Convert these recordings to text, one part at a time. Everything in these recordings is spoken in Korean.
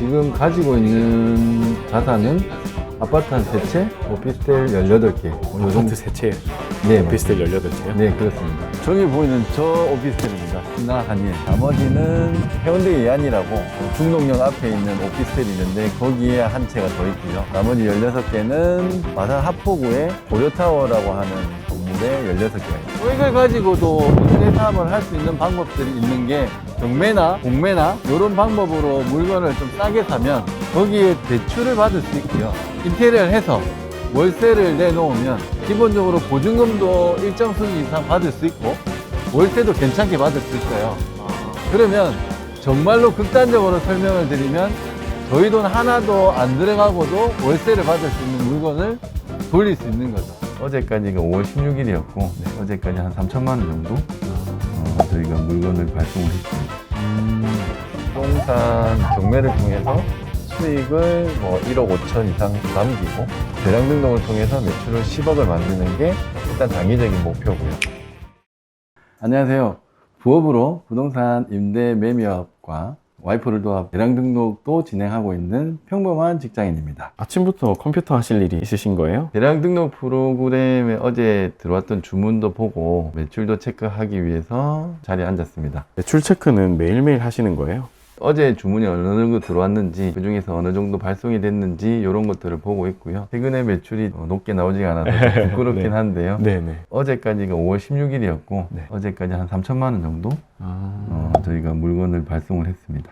지금 가지고 있는 자산은 아파트 한 3채, 오피스텔 18개. 아파트 3채, 네, 오피스텔 18채요? 네, 그렇습니다. 저기 보이는 저 오피스텔입니다. 신나 한일. 나머지는 해운대 예안이라고 중동역 앞에 있는 오피스텔이 있는데 거기에 한 채가 더 있고요. 나머지 16개는 마산 하포구의 고려타워라고 하는 건물에 16개가 있습니다. 소액을 가지고도 임대 사업을 할 수 있는 방법들이 있는 게 경매나 공매나 이런 방법으로 물건을 좀 싸게 사면 거기에 대출을 받을 수 있고요. 인테리어를 해서 월세를 내놓으면 기본적으로 보증금도 일정 수준 이상 받을 수 있고 월세도 괜찮게 받을 수 있어요. 그러면 정말로 극단적으로 설명을 드리면 저희 돈 하나도 안 들어가고도 월세를 받을 수 있는 물건을 돌릴 수 있는 거죠. 어제까지가 5월 16일이었고 어제까지 한 3천만 원 정도 저희가 물건을 발송을 했습니다. 부동산 경매를 통해서 수익을 1억 5천 이상 남기고 대량 등록을 통해서 매출을 10억을 만드는 게 일단 단기적인 목표고요. 안녕하세요. 부업으로 부동산 임대 매매업과 와이프를 도와 대량 등록도 진행하고 있는 평범한 직장인입니다. 아침부터 컴퓨터 하실 일이 있으신 거예요? 대량 등록 프로그램에 어제 들어왔던 주문도 보고 매출도 체크하기 위해서 자리에 앉았습니다. 매출 체크는 매일매일 하시는 거예요? 어제 주문이 어느 정도 들어왔는지 그 중에서 어느 정도 발송이 됐는지 이런 것들을 보고 있고요. 최근에 매출이 높게 나오지가 않아서 좀 부끄럽긴 네. 한데요. 네네. 어제까지가 5월 16일이었고 네. 어제까지 한 3천만 원 정도 저희가 물건을 발송을 했습니다.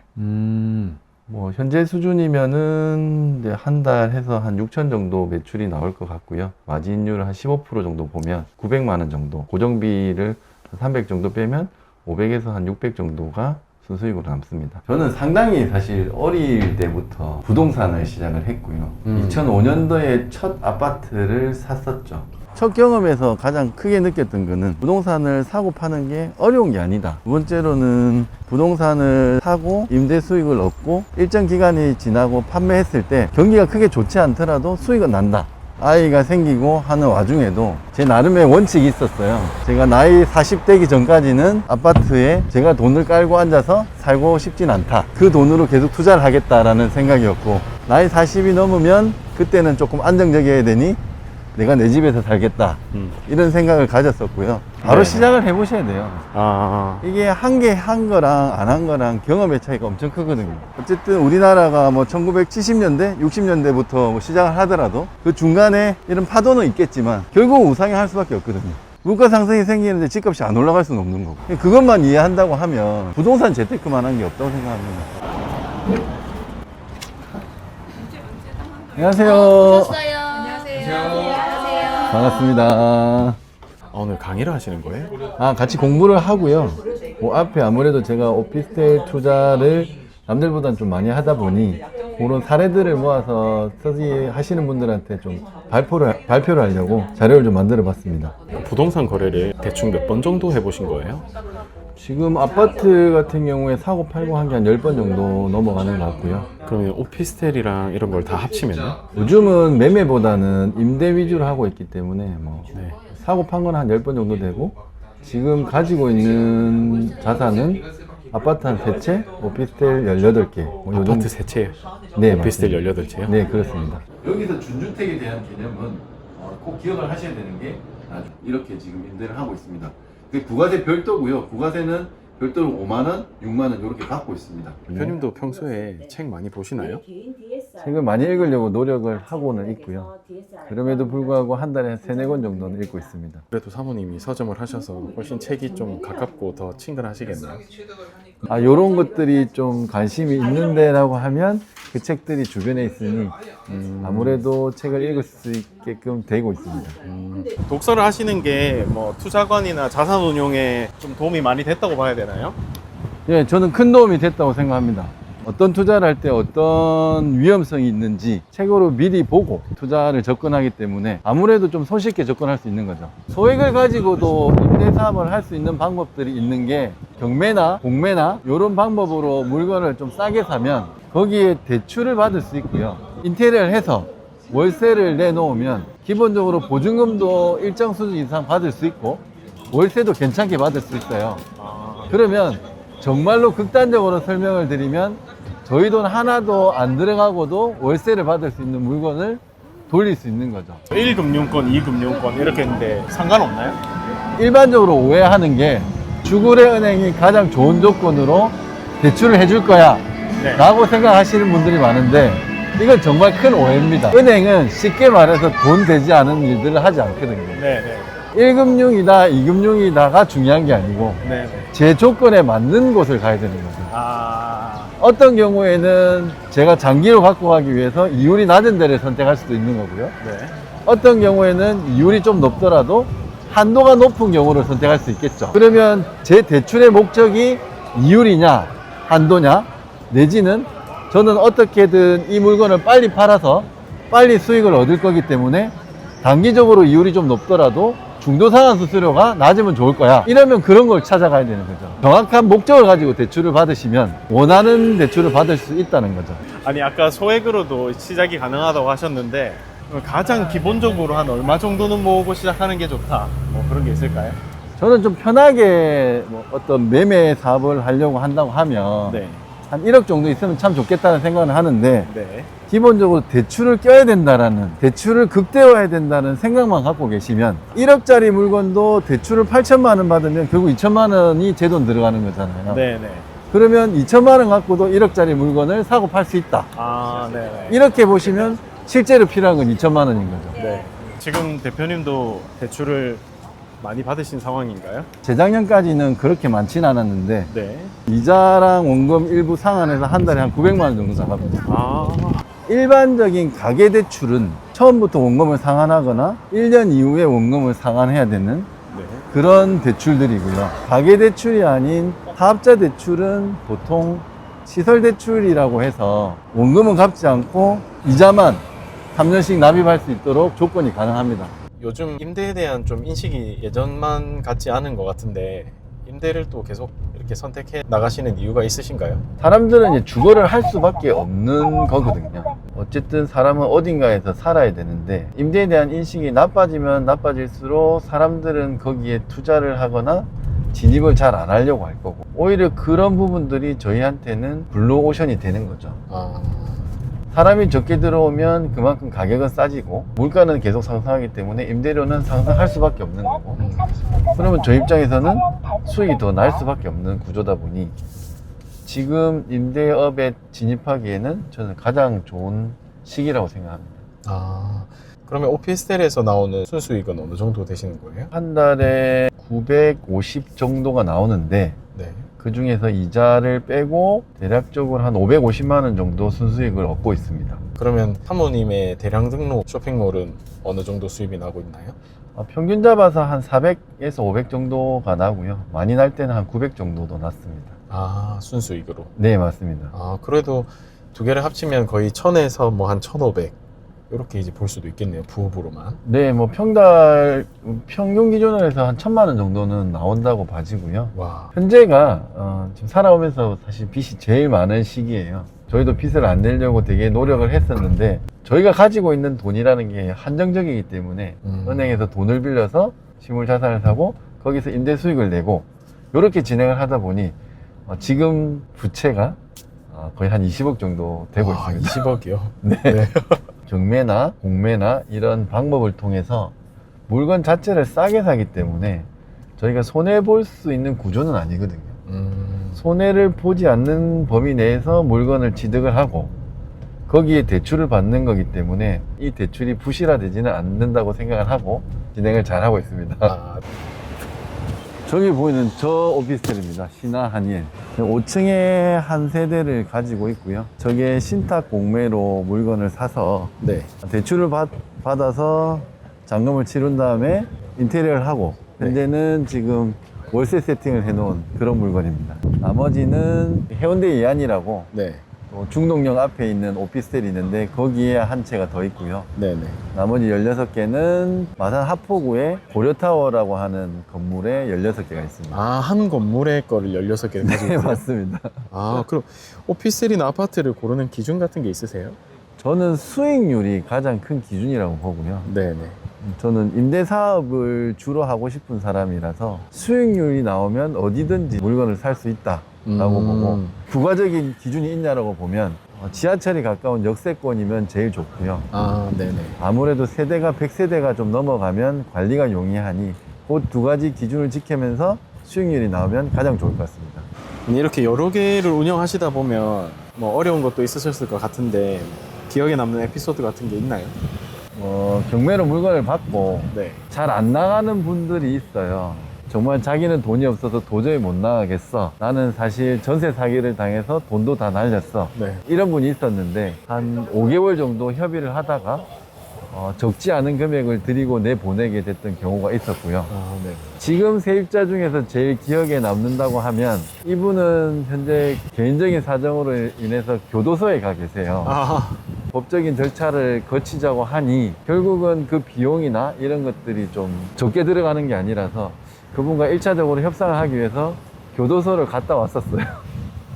현재 수준이면은 이제 한 달 해서 한 6천 정도 매출이 나올 것 같고요. 마진율 한 15% 정도 보면 900만 원 정도, 고정비를 300 정도 빼면 500에서 한 600 정도가 순수익으로 남습니다. 저는 상당히 사실 어릴 때부터 부동산을 시작을 했고요. 2005년도에 첫 아파트를 샀었죠. 첫 경험에서 가장 크게 느꼈던 거는 부동산을 사고 파는 게 어려운 게 아니다. 두 번째로는 부동산을 사고 임대 수익을 얻고 일정 기간이 지나고 판매했을 때 경기가 크게 좋지 않더라도 수익은 난다. 아이가 생기고 하는 와중에도 제 나름의 원칙이 있었어요. 제가 나이 40대기 전까지는 아파트에 제가 돈을 깔고 앉아서 살고 싶진 않다. 그 돈으로 계속 투자를 하겠다라는 생각이었고, 나이 40이 넘으면 그때는 조금 안정적이어야 되니 내가 내 집에서 살겠다. 이런 생각을 가졌었고요. 바로 네. 시작을 시작을 해보셔야 돼요. 이게 한 개 한 거랑 안 한 거랑 경험의 차이가 엄청 크거든요. 어쨌든 우리나라가 1970년대, 60년대부터 시작을 하더라도 그 중간에 이런 파도는 있겠지만 결국 우상향할 수밖에 없거든요. 물가 상승이 생기는데 집값이 안 올라갈 수는 없는 거고. 그것만 이해한다고 하면 부동산 재테크만 한 게 없다고 생각합니다. 안녕하세요. 오셨어요. 안녕하세요. 반갑습니다. 오늘 강의를 하시는 거예요? 같이 공부를 하고요. 앞에 아무래도 제가 오피스텔 투자를 남들보다는 좀 많이 하다 보니 그런 사례들을 모아서 서지 하시는 분들한테 좀 발표를 하려고 자료를 좀 만들어 봤습니다. 부동산 거래를 대충 몇 번 정도 해보신 거예요? 지금 아파트 같은 경우에 사고 팔고 한 게 한 10번 정도 넘어가는 것 같고요. 그러면 오피스텔이랑 이런 걸 다 합치면요? 요즘은 매매보다는 임대 위주로 하고 있기 때문에 네. 사고 판 건 한 10번 정도 되고 지금 가지고 있는 자산은 아파트 한 3채, 오피스텔 18개. 요 아파트 3채, 네, 오피스텔 맞습니다. 18채요? 네, 그렇습니다. 여기서 준주택에 대한 개념은 꼭 기억을 하셔야 되는 게 이렇게 지금 임대를 하고 있습니다. 부가세 별도고요. 부가세는 별도로 5만 원, 6만 원 이렇게 받고 있습니다. 대표님도 평소에 책 많이 보시나요? 책을 많이 읽으려고 노력을 하고는 있고요. 그럼에도 불구하고 한 달에 3-4권 정도는 읽고 있습니다. 그래도 사모님이 서점을 하셔서 훨씬 책이 좀 가깝고 더 친근하시겠네요. 요런 것들이 좀 관심이 있는데라고 하면 그 책들이 주변에 있으니 아무래도 책을 읽을 수 있게끔 되고 있습니다. 독서를 하시는 게 뭐 투자관이나 자산운용에 좀 도움이 많이 됐다고 봐야 되나요? 예, 저는 큰 도움이 됐다고 생각합니다. 어떤 투자를 할 때 어떤 위험성이 있는지 책으로 미리 보고 투자를 접근하기 때문에 아무래도 좀 손쉽게 접근할 수 있는 거죠. 소액을 가지고도 임대 사업을 할 수 있는 방법들이 있는 게 경매나 공매나 이런 방법으로 물건을 좀 싸게 사면 거기에 대출을 받을 수 있고요. 인테리어를 해서 월세를 내놓으면 기본적으로 보증금도 일정 수준 이상 받을 수 있고 월세도 괜찮게 받을 수 있어요. 그러면 정말로 극단적으로 설명을 드리면 저희 돈 하나도 안 들어가고도 월세를 받을 수 있는 물건을 돌릴 수 있는 거죠. 1금융권, 2금융권 이렇게 했는데 상관없나요? 일반적으로 오해하는 게 주거래 은행이 가장 좋은 조건으로 대출을 해줄 거야 네. 라고 생각하시는 분들이 많은데 이건 정말 큰 오해입니다. 은행은 쉽게 말해서 돈 되지 않은 일들을 하지 않거든요. 네네. 1금융이다 2금융이다가 중요한 게 아니고 네네. 제 조건에 맞는 곳을 가야 되는 거죠. 아, 어떤 경우에는 제가 장기로 갖고 가기 위해서 이율이 낮은 데를 선택할 수도 있는 거고요. 네. 어떤 경우에는 이율이 좀 높더라도 한도가 높은 경우를 선택할 수 있겠죠. 그러면 제 대출의 목적이 이율이냐 한도냐 내지는 저는 어떻게든 이 물건을 빨리 팔아서 빨리 수익을 얻을 거기 때문에 단기적으로 이율이 좀 높더라도 중도상환 수수료가 낮으면 좋을 거야. 이러면 그런 걸 찾아가야 되는 거죠. 정확한 목적을 가지고 대출을 받으시면 원하는 대출을 받을 수 있다는 거죠. 아니 아까 소액으로도 시작이 가능하다고 하셨는데 가장 기본적으로 한 얼마 정도는 모으고 시작하는 게 좋다 뭐 그런 게 있을까요? 저는 좀 편하게 뭐 어떤 매매 사업을 하려고 한다고 하면 네. 한 1억 정도 있으면 참 좋겠다는 생각을 하는데 네. 기본적으로 대출을 껴야 된다라는 대출을 극대화해야 된다는 생각만 갖고 계시면 1억짜리 물건도 대출을 8천만 원 받으면 결국 2천만 원이 제 돈 들어가는 거잖아요. 네네. 그러면 2천만 원 갖고도 1억짜리 물건을 사고 팔 수 있다. 아, 네네. 이렇게 보시면 실제로 필요한 건 2천만 원인 거죠. 네. 지금 대표님도 대출을 많이 받으신 상황인가요? 재작년까지는 그렇게 많지는 않았는데 네. 이자랑 원금 일부 상환해서 한 달에 한 900만 원 정도 나갑니다. 아, 일반적인 가계대출은 처음부터 원금을 상환하거나 1년 이후에 원금을 상환해야 되는 네. 그런 대출들이고요. 가계대출이 아닌 사업자 대출은 보통 시설대출이라고 해서 원금은 갚지 않고 이자만 3년씩 납입할 수 있도록 조건이 가능합니다. 요즘 임대에 대한 좀 인식이 예전만 같지 않은 것 같은데 임대를 또 계속 이렇게 선택해 나가시는 이유가 있으신가요? 사람들은 이제 주거를 할 수밖에 없는 거거든요. 어쨌든 사람은 어딘가에서 살아야 되는데 임대에 대한 인식이 나빠지면 나빠질수록 사람들은 거기에 투자를 하거나 진입을 잘 안 하려고 할 거고 오히려 그런 부분들이 저희한테는 블루오션이 되는 거죠. 아, 사람이 적게 들어오면 그만큼 가격은 싸지고 물가는 계속 상승하기 때문에 임대료는 상승할 수밖에 없는 거고 그러면 저희 입장에서는 수익이 더 날 수밖에 없는 구조다 보니 지금 임대업에 진입하기에는 저는 가장 좋은 시기라고 생각합니다. 아, 그러면 오피스텔에서 나오는 순수익은 어느 정도 되시는 거예요? 한 달에 950 정도가 나오는데 네. 그 중에서 이자를 빼고 대략적으로 한 550만 원 정도 순수익을 얻고 있습니다. 그러면 사모님의 대량 등록 쇼핑몰은 어느 정도 수입이 나고 있나요? 평균 잡아서 한 400에서 500 정도가 나고요. 많이 날 때는 한 900 정도도 났습니다. 아, 순수익으로. 네, 맞습니다. 아, 그래도 두 개를 합치면 거의 1000에서 뭐 한 1500 이렇게 이제 볼 수도 있겠네요. 부업으로만. 네, 뭐 평달 평균 기준으로 해서 한 1000만 원 정도는 나온다고 봐지고요. 와. 현재가 지금 살아오면서 사실 빚이 제일 많은 시기예요. 저희도 빚을 안 내려고 되게 노력을 했었는데 저희가 가지고 있는 돈이라는 게 한정적이기 때문에 은행에서 돈을 빌려서 실물 자산을 사고 거기서 임대 수익을 내고 이렇게 진행을 하다 보니 지금 부채가 거의 한 20억 정도 되고 있습니다. 20억이요? 네. 경매나 공매나 이런 방법을 통해서 물건 자체를 싸게 사기 때문에 저희가 손해볼 수 있는 구조는 아니거든요. 손해를 보지 않는 범위 내에서 물건을 취득을 하고 거기에 대출을 받는 거기 때문에 이 대출이 부실화되지는 않는다고 생각을 하고 진행을 잘 하고 있습니다. 아, 저기 보이는 저 오피스텔입니다. 신화 한일 5층에 한 세대를 가지고 있고요. 저게 신탁 공매로 물건을 사서 네. 대출을 받아서 잔금을 치른 다음에 인테리어를 하고 네. 현재는 지금 월세 세팅을 해놓은 그런 물건입니다. 나머지는 해운대 이안이라고 네. 중동역 앞에 있는 오피스텔이 있는데 거기에 한 채가 더 있고요. 네네. 나머지 16개는 마산 하포구의 고려타워라고 하는 건물에 16개가 있습니다. 아, 한 건물에 거를 16개를 가지고 네, 있어요? 맞습니다. 아, 그럼 오피스텔이나 아파트를 고르는 기준 같은 게 있으세요? 저는 수익률이 가장 큰 기준이라고 보고요. 네네. 저는 임대 사업을 주로 하고 싶은 사람이라서 수익률이 나오면 어디든지 물건을 살 수 있다. 보고, 부가적인 기준이 있냐라고 보면 지하철이 가까운 역세권이면 제일 좋고요. 아, 네네. 아무래도 세대가 100세대가 좀 넘어가면 관리가 용이하니 그 두 가지 기준을 지키면서 수익률이 나오면 가장 좋을 것 같습니다. 이렇게 여러 개를 운영하시다 보면 뭐 어려운 것도 있으셨을 것 같은데 기억에 남는 에피소드 같은 게 있나요? 경매로 물건을 받고 네. 잘 안 나가는 분들이 있어요. 정말 자기는 돈이 없어서 도저히 못 나가겠어. 나는 사실 전세 사기를 당해서 돈도 다 날렸어. 네. 이런 분이 있었는데 한 5개월 정도 협의를 하다가 적지 않은 금액을 드리고 내보내게 됐던 경우가 있었고요. 아, 네. 지금 세입자 중에서 제일 기억에 남는다고 하면 이분은 현재 개인적인 사정으로 인해서 교도소에 가 계세요. 아, 법적인 절차를 거치자고 하니 결국은 그 비용이나 이런 것들이 좀 적게 들어가는 게 아니라서 그분과 1차적으로 협상을 하기 위해서 교도소를 갔다 왔었어요.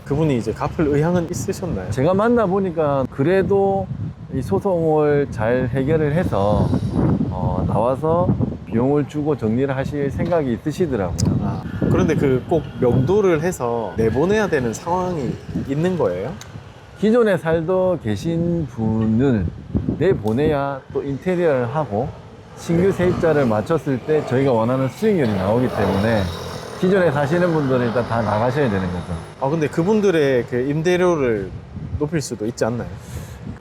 그분이 이제 갚을 의향은 있으셨나요? 제가 만나보니까 그래도 이 소송을 잘 해결을 해서 나와서 비용을 주고 정리를 하실 생각이 있으시더라고요. 아, 그런데 그 꼭 명도를 해서 내보내야 되는 상황이 있는 거예요? 기존에 살도 계신 분을 내보내야 또 인테리어를 하고 신규 세입자를 맞췄을 때 저희가 원하는 수익률이 나오기 때문에 기존에 사시는 분들은 일단 다 나가셔야 되는 거죠. 아, 근데 그분들의 그 임대료를 높일 수도 있지 않나요?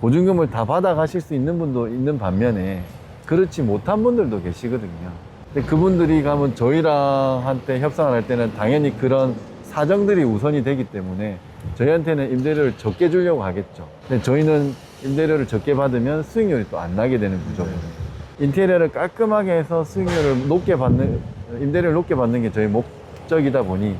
보증금을 다 받아가실 수 있는 분도 있는 반면에 그렇지 못한 분들도 계시거든요. 근데 그분들이 가면 저희랑 한테 협상을 할 때는 당연히 그런 사정들이 우선이 되기 때문에 저희한테는 임대료를 적게 주려고 하겠죠. 근데 저희는 임대료를 적게 받으면 수익률이 또 안 나게 되는 구조거든요. 인테리어를 깔끔하게 해서 수익률을 높게 받는, 임대료를 높게 받는 게 저희 목적이다 보니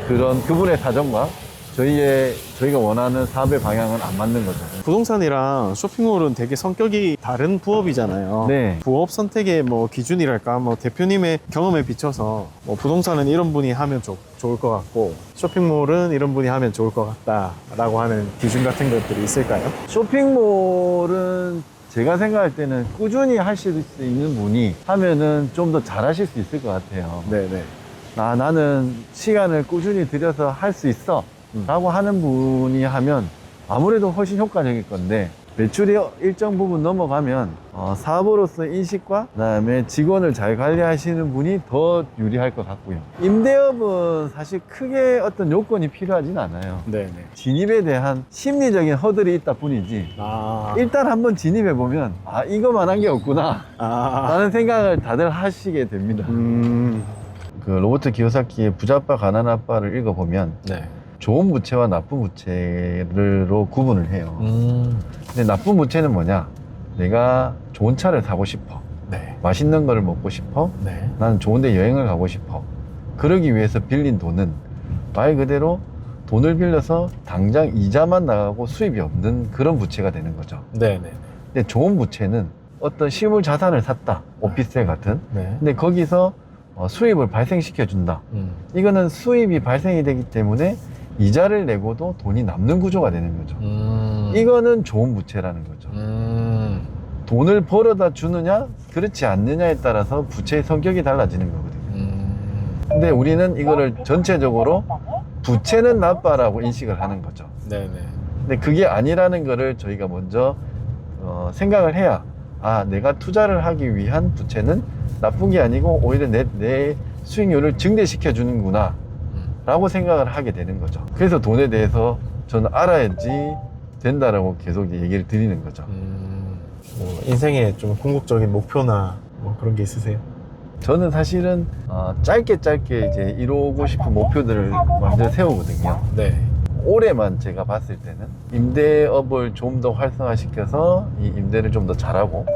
그런 그분의 사정과 저희가 원하는 사업의 방향은 안 맞는 거죠. 부동산이랑 쇼핑몰은 되게 성격이 다른 부업이잖아요. 네. 부업 선택의 뭐 기준이랄까, 뭐 대표님의 경험에 비춰서 뭐 부동산은 이런 분이 하면 좋을 것 같고, 쇼핑몰은 이런 분이 하면 좋을 것 같다라고 하는 기준 같은 것들이 있을까요? 쇼핑몰은 제가 생각할 때는 꾸준히 하실 수 있는 분이 하면은 좀 더 잘하실 수 있을 것 같아요. 네네. 나는 시간을 꾸준히 들여서 할 수 있어 라고 하는 분이 하면 아무래도 훨씬 효과적일 건데, 매출이 일정 부분 넘어가면 사업으로서 인식과 그다음에 직원을 잘 관리하시는 분이 더 유리할 것 같고요. 임대업은 사실 크게 어떤 요건이 필요하진 않아요. 네네. 진입에 대한 심리적인 허들이 있다 뿐이지, 아. 일단 한번 진입해 보면 이거만한 게 없구나 아. 라는 생각을 다들 하시게 됩니다. 그 로버트 기요사키의 부자빠 가난아빠를 읽어보면 네. 좋은 부채와 나쁜 부채로 구분을 해요. 근데 나쁜 부채는 뭐냐? 내가 좋은 차를 사고 싶어. 네. 맛있는 거를 먹고 싶어. 네. 나는 좋은 데 여행을 가고 싶어. 그러기 위해서 빌린 돈은 말 그대로 돈을 빌려서 당장 이자만 나가고 수입이 없는 그런 부채가 되는 거죠. 네네. 근데 좋은 부채는 어떤 실물 자산을 샀다. 오피스텔 같은. 네. 근데 거기서 수입을 발생시켜 준다. 이거는 수입이 발생이 되기 때문에 이자를 내고도 돈이 남는 구조가 되는 거죠. 이거는 좋은 부채라는 거죠. 돈을 벌어다 주느냐 그렇지 않느냐에 따라서 부채의 성격이 달라지는 거거든요. 근데 우리는 이거를 전체적으로 부채는 나빠라고 인식을 하는 거죠. 네네. 근데 그게 아니라는 거를 저희가 먼저 생각을 해야, 내가 투자를 하기 위한 부채는 나쁜 게 아니고 오히려 내 수익률을 증대시켜 주는구나 라고 생각을 하게 되는 거죠. 그래서 돈에 대해서 저는 알아야지 된다라고 계속 얘기를 드리는 거죠. 뭐 인생에 좀 궁극적인 목표나 뭐 그런 게 있으세요? 저는 사실은 짧게 이제 이루고 싶은 목표들을 먼저 세우거든요. 네. 올해만 제가 봤을 때는 임대업을 좀 더 활성화시켜서 이 임대를 좀 더 잘하고,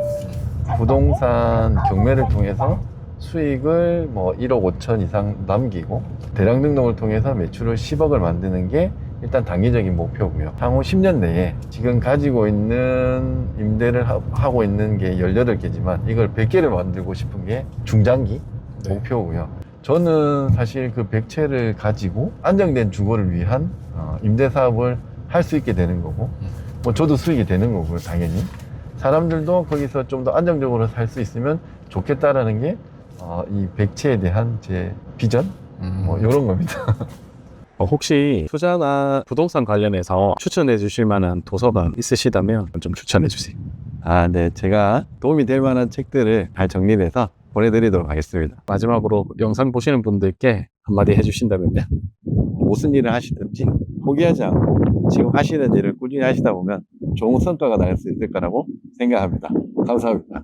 부동산 경매를 통해서 수익을 뭐 1억 5천 이상 남기고, 대량 등록을 통해서 매출을 10억을 만드는 게 일단 단기적인 목표고요. 향후 10년 내에 지금 가지고 있는 임대를 하고 있는 게 18개지만 이걸 100개를 만들고 싶은 게 중장기 네. 목표고요. 저는 사실 그 100채를 가지고 안정된 주거를 위한 임대 사업을 할 수 있게 되는 거고, 뭐 저도 수익이 되는 거고요, 당연히. 사람들도 거기서 좀 더 안정적으로 살 수 있으면 좋겠다라는 게 이 100채에 대한 제 비전? 뭐 이런 겁니다. 혹시 투자나 부동산 관련해서 추천해 주실 만한 도서관 있으시다면 좀 추천해 주세요. 네. 제가 도움이 될 만한 책들을 잘 정리해서 보내드리도록 하겠습니다. 마지막으로 영상 보시는 분들께 한마디 해주신다면요. 무슨 일을 하시든지 포기하지 않고 지금 하시는 일을 꾸준히 하시다 보면 좋은 성과가 날 수 있을 거라고 생각합니다. 감사합니다.